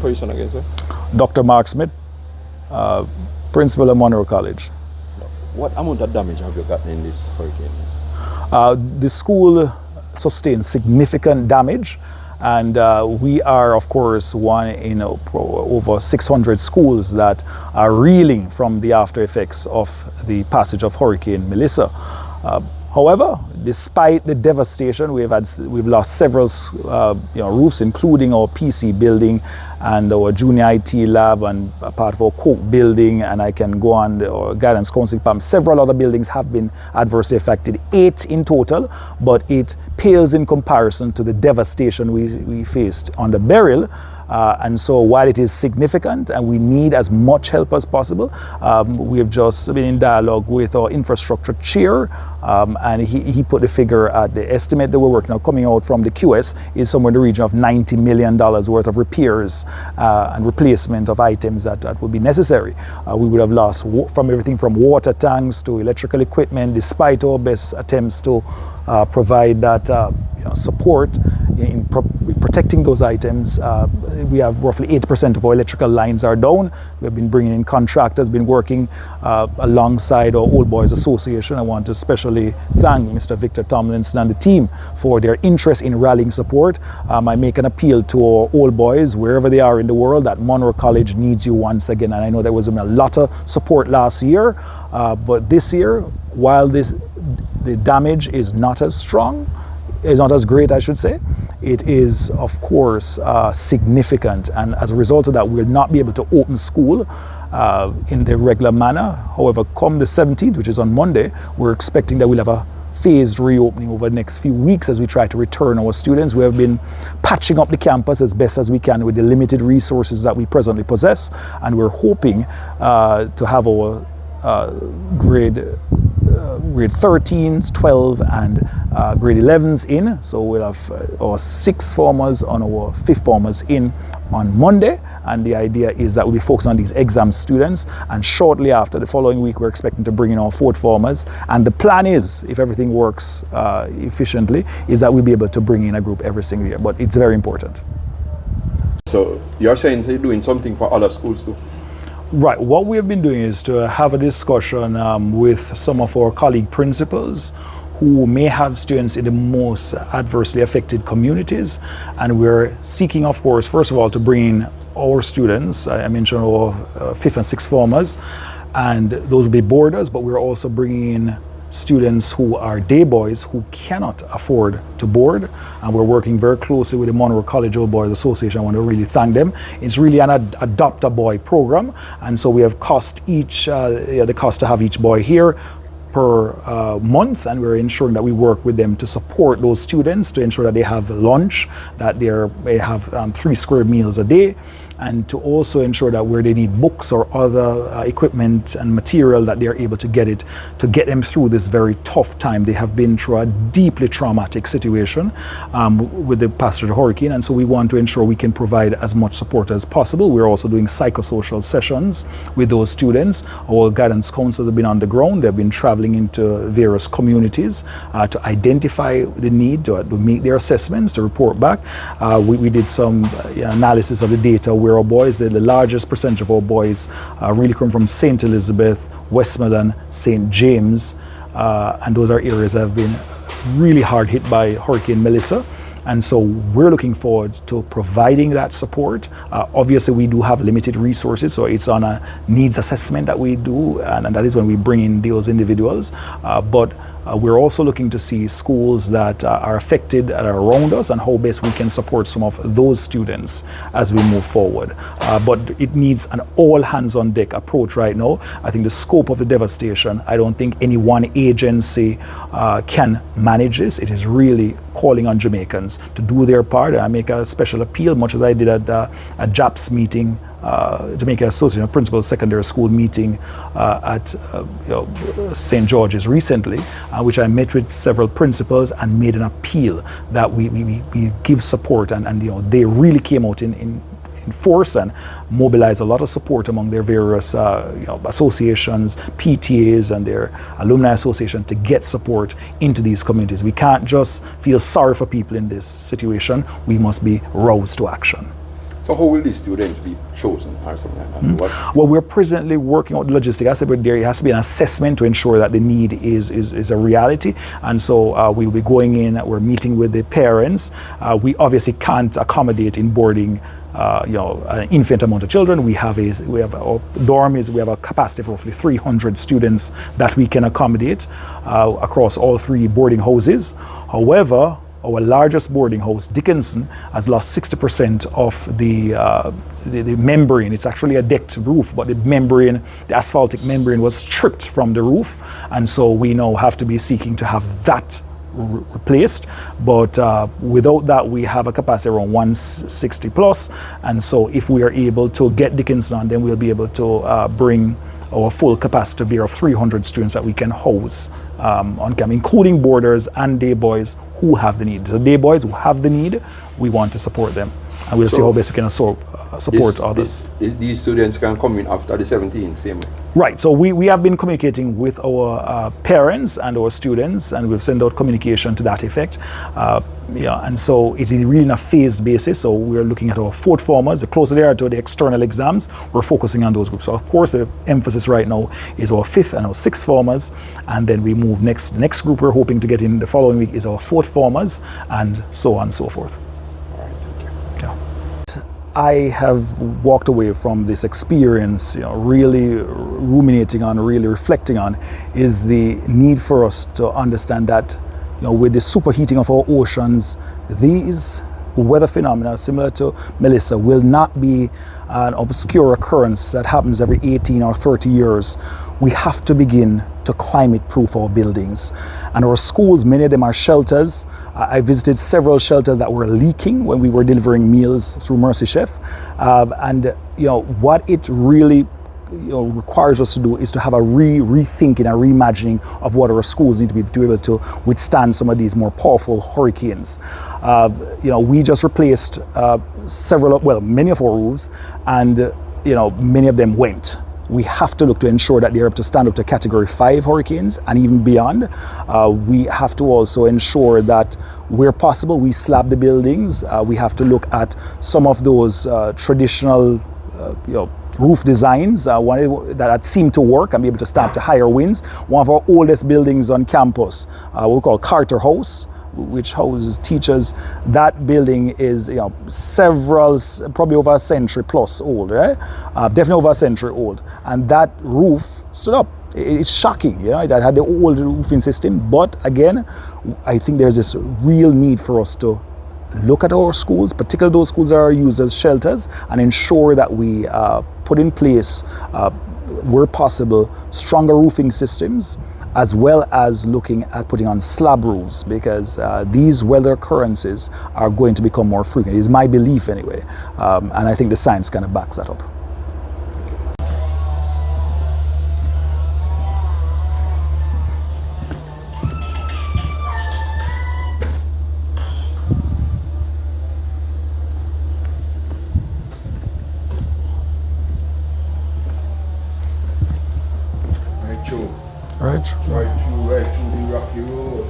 position again, sir? Dr. Mark Smith, principal of Munro College. What amount of damage have you gotten in this hurricane? The school sustained significant damage, and we are, of course, one in over 600 schools that are reeling from the after effects of the passage of Hurricane Melissa. However, despite the devastation, we've lost several roofs, including our PC building and our junior IT lab and a part of our Coke building, and I can go on, our guidance counseling department. Several other buildings have been adversely affected, 8 in total, but it pales in comparison to the devastation we faced on the Beryl. And so while it is significant and we need as much help as possible, we have just been in dialogue with our infrastructure chair, and he put the figure at the estimate that we're working on coming out from the QS is somewhere in the region of $90 million worth of repairs and replacement of items that would be necessary. We would have lost from everything from water tanks to electrical equipment, despite our best attempts to provide that support in protecting those items. We have roughly 8% of our electrical lines are down. We have been bringing in contractors, been working alongside our Old Boys Association. I want to especially thank Mr. Victor Tomlinson and the team for their interest in rallying support. I make an appeal to our Old Boys, wherever they are in the world, that Munro College needs you once again. And I know there was a lot of support last year, but this year, while the damage is not as strong, is not as great, I should say, it is, of course, significant. And as a result of that, we'll not be able to open school in the regular manner. However, come the 17th, which is on Monday, we're expecting that we'll have a phased reopening over the next few weeks as we try to return our students. We have been patching up the campus as best as we can with the limited resources that we presently possess. And we're hoping to have our grade 13s, 12 and grade 11s in. So we'll have our 6th formers and our 5th formers in on Monday, and the idea is that we'll be focused on these exam students, and shortly after, the following week, we're expecting to bring in our 4th formers, and the plan is, if everything works efficiently, is that we'll be able to bring in a group every single year, but it's very important. So you're saying you're doing something for other schools too? Right, what we have been doing is to have a discussion with some of our colleague principals who may have students in the most adversely affected communities, and we're seeking, of course, first of all, to bring in our students. I mentioned our 5th and 6th formers, and those will be boarders, but we're also bringing in students who are day boys who cannot afford to board, and we're working very closely with the Munro College Old Boys Association. I want to really thank them. It's really an adopt a boy program, and so we have cost each the cost to have each boy here per month, and we're ensuring that we work with them to support those students, to ensure that they have lunch, that they have 3 square meals a day, and to also ensure that where they need books or other equipment and material, that they're able to get it, to get them through this very tough time. They have been through a deeply traumatic situation with the passage of the hurricane, and so we want to ensure we can provide as much support as possible. We're also doing psychosocial sessions with those students. Our guidance counselors have been on the ground. They've been traveling into various communities to identify the need, to make their assessments, to report back. We did some analysis of the data where our boys, the largest percentage of our boys really come from St. Elizabeth, Westmoreland, St. James, and those are areas that have been really hard hit by Hurricane Melissa. And so we're looking forward to providing that support. Obviously, we do have limited resources, so it's on a needs assessment that we do, and that is when we bring in those individuals. But we're also looking to see schools that are affected, that are around us, and how best we can support some of those students as we move forward. But it needs an all-hands-on-deck approach right now. I think the scope of the devastation, I don't think any one agency can manage this. It is really calling on Jamaicans to do their part. And I make a special appeal, much as I did at a JAPS meeting, Jamaica Association of Principals Secondary School meeting at St. George's recently, which I met with several principals and made an appeal that we give support, and they really came out in force and mobilize a lot of support among their various associations, PTAs and their alumni association to get support into these communities. We can't just feel sorry for people in this situation. We must be roused to action. So how will these students be chosen or something like that? What? Well, we're presently working out the logistics. As I said, there has to be an assessment to ensure that the need is a reality. And so we'll be going in, we're meeting with the parents. We obviously can't accommodate in boarding an infinite amount of children. We have our dorm we have a capacity of roughly 300 students that we can accommodate across all 3 boarding houses. However, our largest boarding house, Dickinson, has lost 60% of the membrane. It's actually a decked roof, but the membrane, the asphaltic membrane, was stripped from the roof, and so we now have to be seeking to have that replaced. But without that, we have a capacity around 160 plus, and so if we are able to get Dickinson on, then we'll be able to bring our full capacity beer of 300 students that we can house on campus, including boarders and day boys who have the need. So day boys who have the need, we want to support them, and we'll see how best we can support others. These students can come in after the 17th, same way? Right, so we have been communicating with our parents and our students, and we've sent out communication to that effect. And so it's really in a phased basis. So we're looking at our 4th formers. The closer they are to the external exams, we're focusing on those groups. So of course the emphasis right now is our 5th and our 6th formers, and then we move next. The next group we're hoping to get in the following week is our 4th formers, and so on and so forth. All right, thank you. Yeah. I have walked away from this experience, really ruminating on, really reflecting on, is the need for us to understand that, with the superheating of our oceans, these weather phenomena, similar to Melissa, will not be an obscure occurrence that happens every 18 or 30 years. We have to begin to climate-proof our buildings. And our schools, many of them are shelters. I visited several shelters that were leaking when we were delivering meals through Mercy Chef. What it really requires us to do is to have a rethinking and reimagining of what our schools need to be able to withstand some of these more powerful hurricanes. We just replaced many of our roofs, and many of them went. We have to look to ensure that they're able to stand up to Category 5 hurricanes and even beyond. We have to also ensure that where possible we slab the buildings. We have to look at some of those traditional roof designs that seem to work and be able to stand up to higher winds. One of our oldest buildings on campus, what we call Carter House, which houses teachers, that building is probably over a century plus old, right? Definitely over a century old, and that roof stood up. It's shocking, it had the old roofing system, but again, I think there's this real need for us to look at our schools, particularly those schools that are used as shelters, and ensure that we put in place, where possible, stronger roofing systems, as well as looking at putting on slab roofs, because these weather occurrences are going to become more frequent. It's my belief anyway, and I think the science kind of backs that up. Right through the rocky road.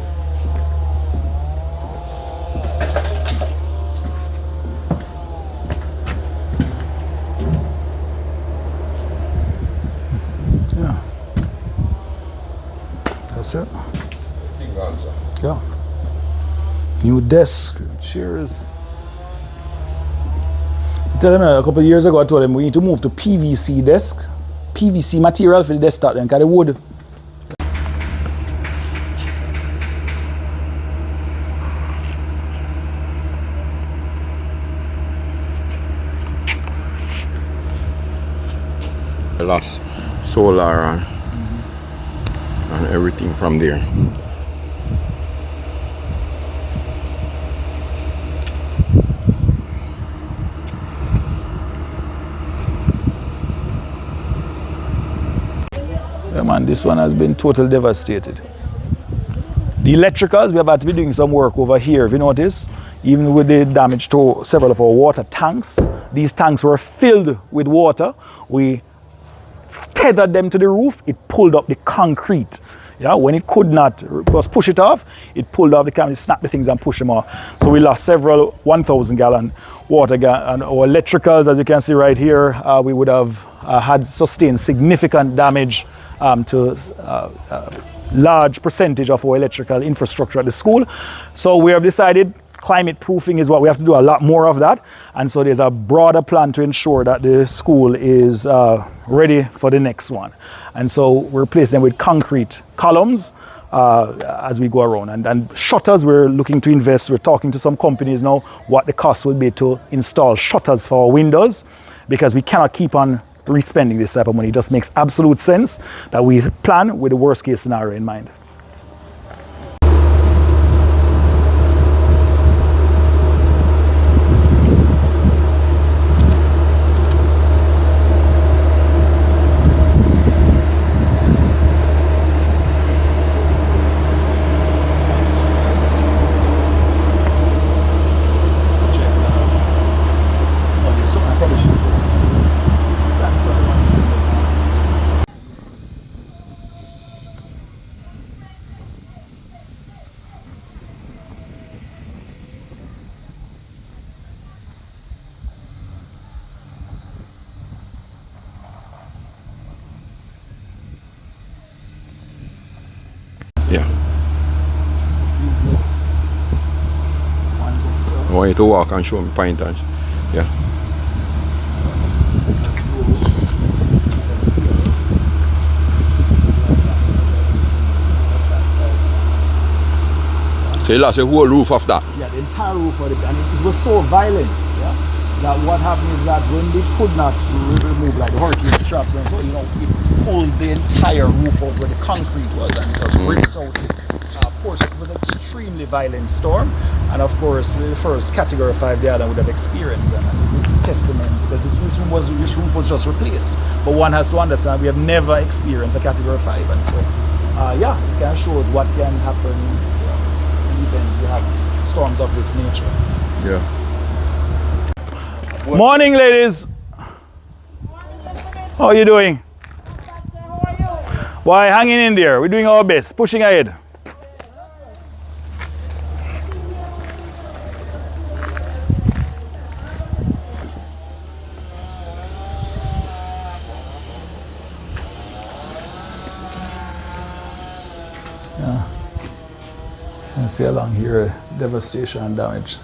Yeah. That's it. Yeah. New desk, chairs. Tell them a couple of years ago, I told them we need to move to PVC desk. PVC material for the desktop, then, because the wood. Lost solar and everything from there. Yeah, man, this one has been totally devastated. The electricals, we have had to be doing some work over here, if you notice. Even with the damage to several of our water tanks. These tanks were filled with water. We tethered them to the roof. It pulled up the concrete. Yeah, when it could not just push it off, it pulled off the camera, it snapped the things and pushed them off. So we lost several 1,000 gallon water and our electricals, as you can see right here, we would have had sustained significant damage to large percentage of our electrical infrastructure at the school. So we have decided climate proofing is what we have to do, a lot more of that. And so there's a broader plan to ensure that the school is ready for the next one. And so we're replacing them with concrete columns as we go around. And shutters, we're looking to invest. We're talking to some companies now what the cost will be to install shutters for our windows, because we cannot keep on respending this type of money. It just makes absolute sense that we plan with the worst case scenario in mind. Yeah. I want you to walk and show me pointers. Yeah. So you lost the whole roof of that? Yeah, the entire roof of it, and it was so violent, yeah, that what happened is that when they could not remove like the hurricane straps and so, you know, it pulled the entire roof out where the concrete was and it was ripped out. Of course, it was an extremely violent storm, and of course, the first Category 5 the other would have experienced, and this is testament because this roof was just replaced. But one has to understand we have never experienced a Category 5, and so yeah, it kind of shows what can happen in events you have storms of this nature. Yeah. Morning, ladies. How are you doing? Why, hanging in there. We're doing our best, pushing ahead. Yeah. You see along here, devastation and damage.